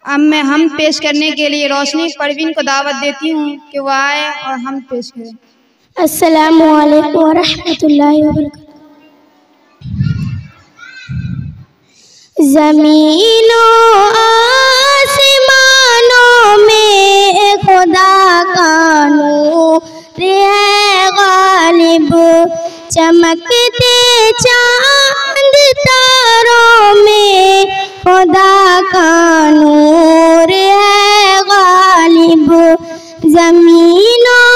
अब मैं हम पेश करने के लिए रोशनी परवीन को दावत देती हूँ कि वो आए और हम पेश करें। अस्सलामु अलैकुम व रहमतुल्लाहि व बरकातहू। ज़मीनों आसमानों में खुदा का नूर है गालिब, चमकते चांद तारों में खुदा का नूर है गालिब। ज़मीनों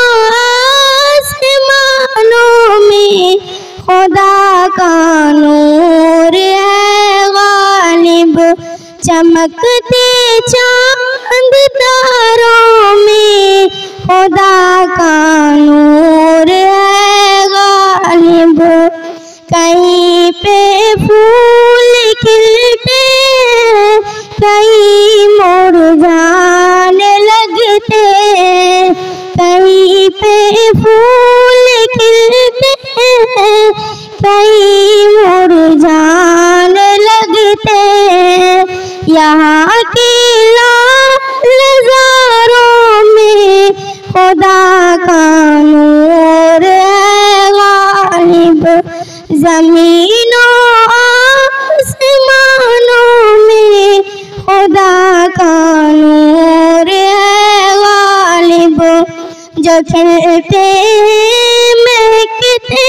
आसमानों में खुदा का नूर है गालिब, चमकते चांद तारों में खुदा का नूर है गालिब। कहीं पे फूल खिलते, कहीं मुरझाने लगते, कहीं पे फूल खिलते, कहीं मुरझाने लगते। यहाँ की नज़ारों में खुदा का नूर है गालिब। ज़मीनों आसमानों में खुदा का नूर है गालिब। जो खिलते महकते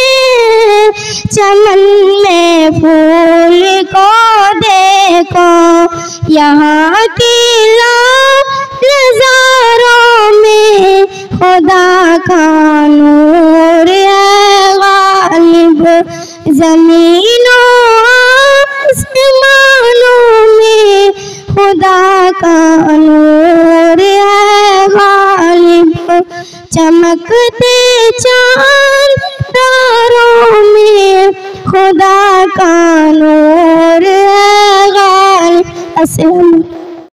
चमन में फूल को देखो, यहाँ की नज़ारों में खुदा का नूर है गालिब। ज़मीनों आसमानों में खुदा का नूर है गालिब, चमकते चांद तारों में खुदा का नूर है गालिब। अस्सलाम।